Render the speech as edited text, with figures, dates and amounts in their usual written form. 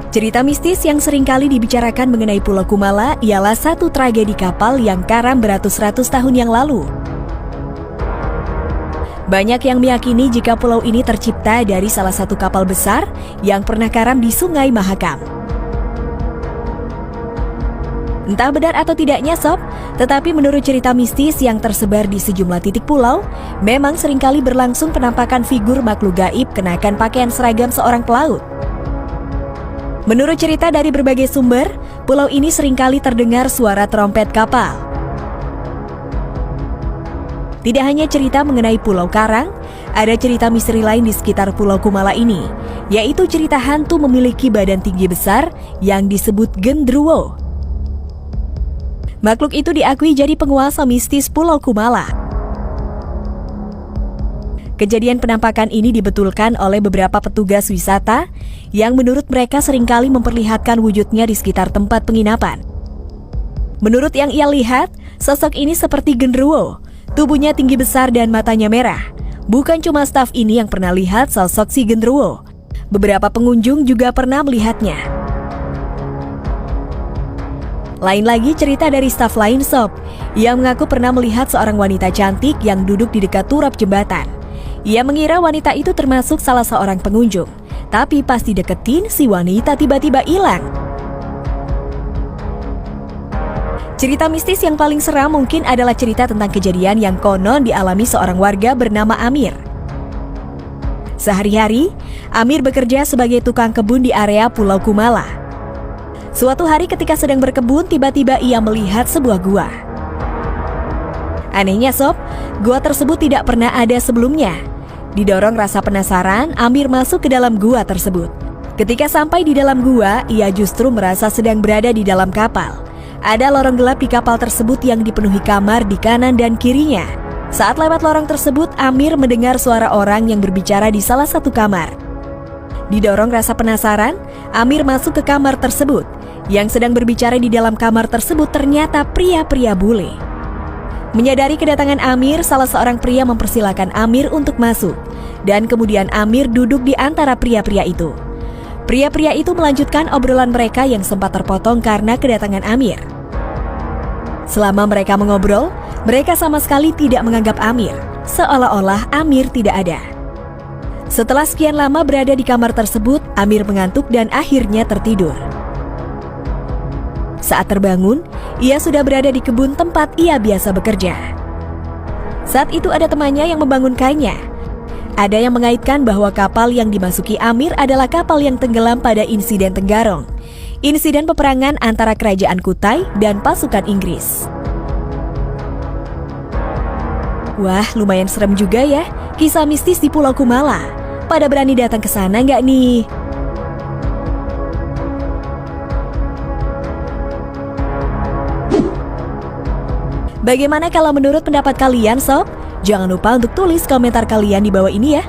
Cerita mistis yang seringkali dibicarakan mengenai Pulau Kumala ialah satu tragedi kapal yang karam beratus-ratus tahun yang lalu. Banyak yang meyakini jika pulau ini tercipta dari salah satu kapal besar yang pernah karam di Sungai Mahakam. Entah benar atau tidaknya sob, tetapi menurut cerita mistis yang tersebar di sejumlah titik pulau, memang seringkali berlangsung penampakan figur makhluk gaib kenakan pakaian seragam seorang pelaut. Menurut cerita dari berbagai sumber, pulau ini seringkali terdengar suara trompet kapal. Tidak hanya cerita mengenai Pulau Karang, ada cerita misteri lain di sekitar Pulau Kumala ini, yaitu cerita hantu memiliki badan tinggi besar yang disebut Gendruwo. Makhluk itu diakui jadi penguasa mistis Pulau Kumala. Kejadian penampakan ini dibetulkan oleh beberapa petugas wisata yang menurut mereka seringkali memperlihatkan wujudnya di sekitar tempat penginapan. Menurut yang ia lihat, sosok ini seperti Gendruwo, tubuhnya tinggi besar dan matanya merah. Bukan cuma staf ini yang pernah lihat sosok si Gendruwo, beberapa pengunjung juga pernah melihatnya. Lain lagi cerita dari staf lain sob, yang mengaku pernah melihat seorang wanita cantik yang duduk di dekat turap jembatan. Ia mengira wanita itu termasuk salah seorang pengunjung, tapi pas dideketin si wanita tiba-tiba hilang. Cerita mistis yang paling seram mungkin adalah cerita tentang kejadian yang konon dialami seorang warga bernama Amir. Sehari-hari, Amir bekerja sebagai tukang kebun di area Pulau Kumala. Suatu hari ketika sedang berkebun, tiba-tiba ia melihat sebuah gua. Anehnya sob, gua tersebut tidak pernah ada sebelumnya. Didorong rasa penasaran, Amir masuk ke dalam gua tersebut. Ketika sampai di dalam gua, ia justru merasa sedang berada di dalam kapal. Ada lorong gelap di kapal tersebut yang dipenuhi kamar di kanan dan kirinya. Saat lewat lorong tersebut, Amir mendengar suara orang yang berbicara di salah satu kamar. Didorong rasa penasaran, Amir masuk ke kamar tersebut. Yang sedang berbicara di dalam kamar tersebut ternyata pria-pria bule. Menyadari kedatangan Amir, salah seorang pria mempersilakan Amir untuk masuk. Dan kemudian Amir duduk di antara pria-pria itu. Pria-pria itu melanjutkan obrolan mereka yang sempat terpotong karena kedatangan Amir. Selama mereka mengobrol, mereka sama sekali tidak menganggap Amir, seolah-olah Amir tidak ada. Setelah sekian lama berada di kamar tersebut, Amir mengantuk dan akhirnya tertidur. Saat terbangun, ia sudah berada di kebun tempat ia biasa bekerja. Saat itu ada temannya yang membangunkannya. Ada yang mengaitkan bahwa kapal yang dimasuki Amir adalah kapal yang tenggelam pada insiden Tenggarong, insiden peperangan antara kerajaan Kutai dan pasukan Inggris. Wah, lumayan serem juga ya, kisah mistis di Pulau Kumala. Pada berani datang ke sana nggak nih? Bagaimana kalau menurut pendapat kalian sob? Jangan lupa untuk tulis komentar kalian di bawah ini ya.